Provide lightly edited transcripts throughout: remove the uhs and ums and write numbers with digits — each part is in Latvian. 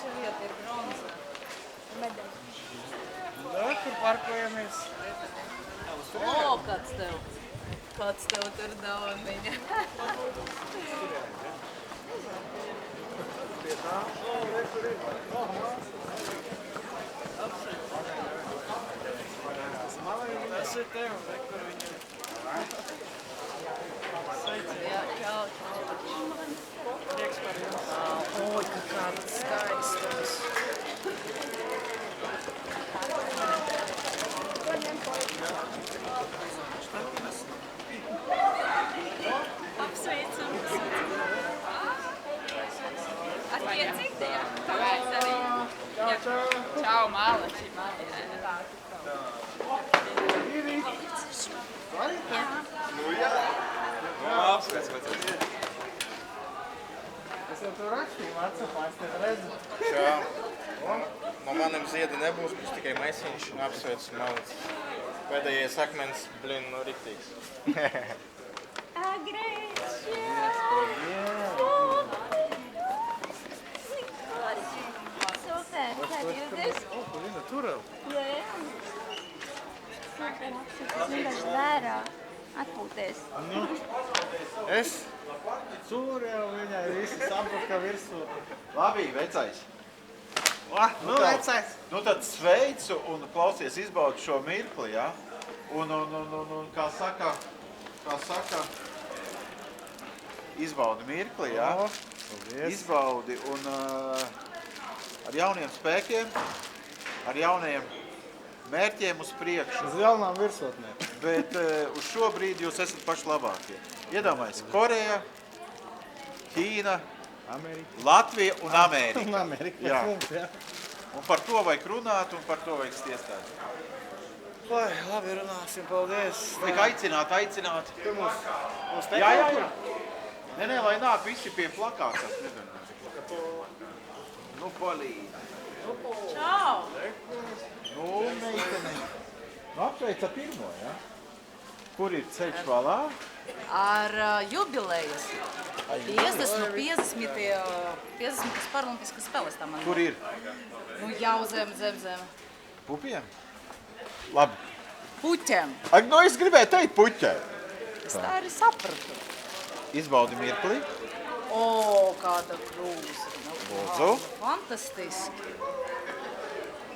Trešā vieta ir bronza. Medaļa. Nu, kur parkojamies? O, kāds tev tur dāvaniņa. Pie tā. O, re, tur ir. Tas ir tev, re, kur viņi ir. Jā, čau. Prieks par jums. Oi, kāds skaistums. Apsveicam. Ar citiem? Kāpēc arī? Čau. Čau, mālači. Ivi. Jā. Nu jā. Nu, apskats, vai tas ir? Es jau tu rakstīju, Vācijā, es tev redzu. Čau. No maniem ziedi nebūs, būs tikai maisiņš un apsveic malicis. Pēdējais akmens, blin, nu riktīgs. Super, kā jūties? O, kur viņa turā? Jā. Super, apsveicas vienkārši vērā. Atpūties. Nu, es tur jau viņai visi sapaka virsū. Labi, vecais. Nu, vecais. Nu tad sveicu un klausies, izbaudi šo mirkli, ja? Un kā saka, izbaudi mirkli, ja? Paldies. Izbaudi un ar jauniem spēkiem, ar jauniem mērķiem uz priekšu. Uz jaunām virsotnēm. Bet uz šo brīdi jūs esat paši labākie. Iedomājies, Koreja, Ķīna, Amerika. Latvija un Amerika. Un Amerika. Jā. Mums, jā. Un par to vajag runāt un par to vajag stiestāt. Lai, labi runāsim, paldies. Vajag aicināt. Tu mums te Jā. Nē, lai nāk visi pie plakāta. Es nezinu. Nu, palīdz. Čau. Nu, meitene. Nu, apsveic ar pirmo, ja? Kur ir ceļš valā? Ar jubilejas. 50 paralimpiskas spēles tam man. Kur ir? Nu, jau zem. Pupiem? Labi. Puķem. Ak, nu es gribēju teikt puķē. Es tā arī sapratu. Izbaudi mirkli. O, kāda krūze. Lūdzu. Fantastiski.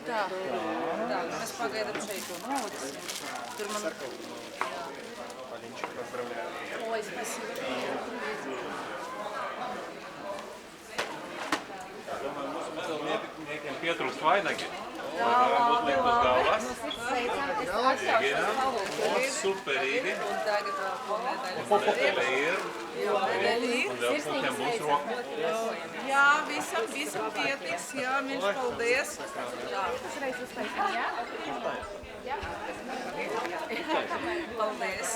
Tā, mēs pagaidām šeit to nolicim. Tur man... Oi, spasība. Medalniekiem pietrūkst vainagi. Varbūt likt uz galvas. Superīgi. Un tagad vēl ko medaļas. Medaļa ir. Medaļi. Un vēl puķiem būs roka. Jā, visam pietiks. Jā, viņš paldies. Paldies.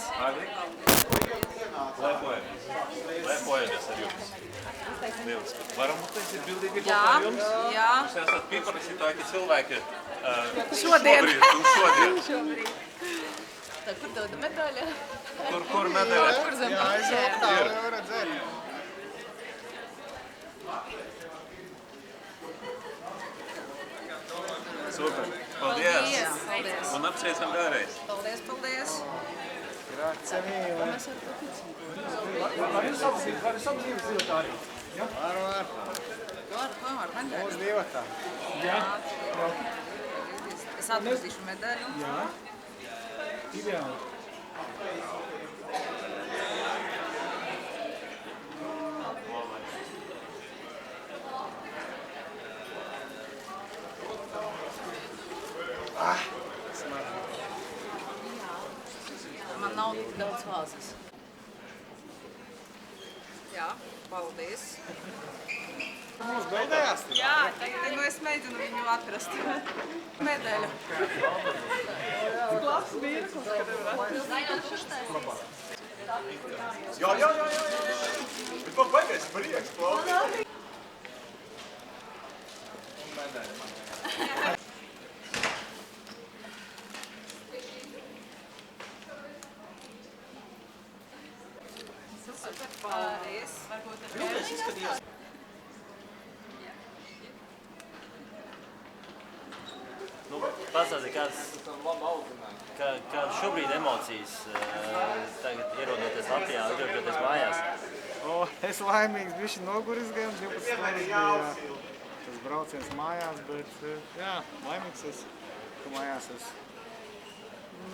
Lepojamies ar jums. Lieliski. Varam uztaisīt bildīgi Jā, kopā ar jums? jā. Jūs esat piparasītāki cilvēki. Šodien. Šodien. Tā, kur tev medaļa? Kur medaļa? Kur zem Jā, es jau puķēm? tā jau redzēju. Super. Paldies. Paldies. Un apsveicam vēlreiz. Paldies. Grazie mille. Mēs ar to puķim. Var. Var, medaļa. Mūs divatā. Es atradīšu medaļu. Jā. Ideāli. Man nav tik daudz vāzes. Jā, paldies. Mums beidējās. Jā, tagad nu es mēģinu viņu atrast. Medaļu. Labs mirklis, kad tev atrast. Jā. Bet man baigais prieks, klausīt. Paldies. Bildēs izskatījās. pastāstīt, kādas šobrīd emocijas tagad ierodoties Latvijā, atgriežoties mājās? Es laimīgs, bišķi noguris gan, 12 stundas bija tas brauciens mājās, bet jā, laimīgs es, ka mājās es.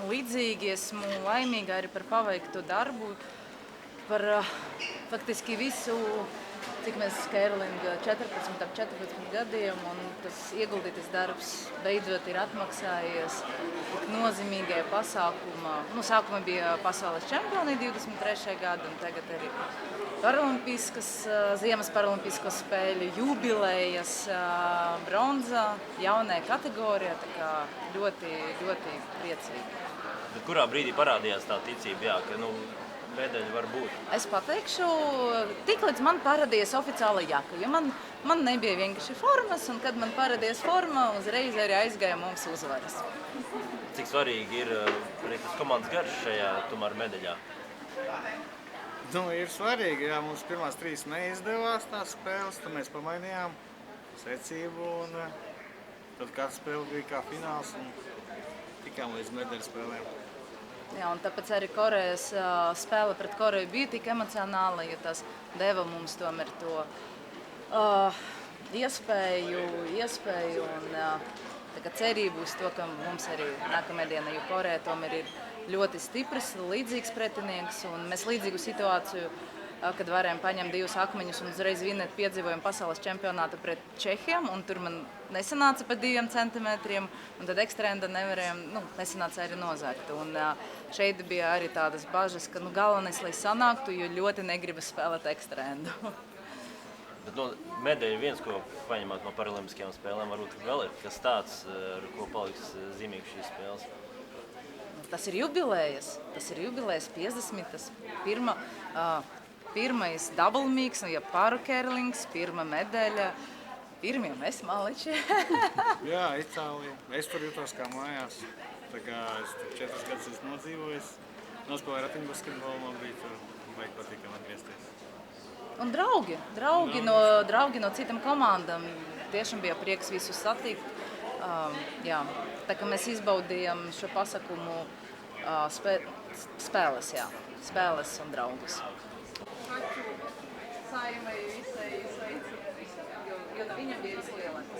Līdzīgi esmu laimīga arī par paveikto darbu, par faktiski visu, cik mēs Kērlinga 14 gadiem, un tas ieguldītais darbs beidzot ir atmaksājies tik nozīmīgajā pasākumā. Sākumā bija pasaules čempioni 23. gada, un tagad arī Ziemas paralimpisko spēļu jubilejas, bronza, jaunajā kategorijā, tā kā ļoti, ļoti priecīgi. Bet kurā brīdī parādījās tā ticība, jā, ka medaļa var būt? Es pateikšu, tik līdz man parādījās oficiāla jaka, jo man nebija vienkārši formas, un kad man parādījās forma, uzreiz arī aizgāja mums uzvaras. Cik svarīgi ir arī tas komandas garš šajā tomēr medaļā? Ir svarīgi, jā, mums pirmās 3 neizdevās tās spēles, tad mēs pamainījām secību, un tad katra spēle bija kā fināls, un tikām līdz medaļu spēlēm. Jā, un tāpēc arī Korejas spēle pret Koreju bija tik emocionāla, jo tas deva mums tomēr to iespēju un cerību uz to, ka mums arī nākamajā dienā, jo Koreja tomēr ir ļoti stiprs, līdzīgs pretinieks, un mēs līdzīgu situāciju, kad varējām paņemt 2 akmeņus un uzreiz vinēt, piedzīvojam pasaules čempionātu pret Čehiem, un tur man nesanāca pa 2 centimetriem, un tad ekstrēnda nevarējām, nesanāca arī nozagt. Un šeit bija arī tādas bažas, ka galvenais, lai sanāktu, jo ļoti negribas spēlēt ekstrēndu. Bet medaļa viens, ko paņemat no paralimpiskajām spēlēm, varbūt vēl ir kas tāds, ar ko paliks zīmīgs šīs spēles. Tas ir jubilējas 50. Tas pirmais double mix, ja paru kerlings, pirma medaļa, pirmie mēs maliči. Jā, Itālija. Es tur jutos kā mājās. Tā kā es tur 4 gadus esmu nodzīvojis. Nospēlēju ratiņbasketbolu, man bija tur vajag patīkam atgriezties. Un draugi no citām komandām. Tiešām bija prieks visus satikt. Jā, tā kā mēs izbaudījām šo pasākumu spēles un draugus. Saimai visai sveicieni, jo viņam bija vislielākais.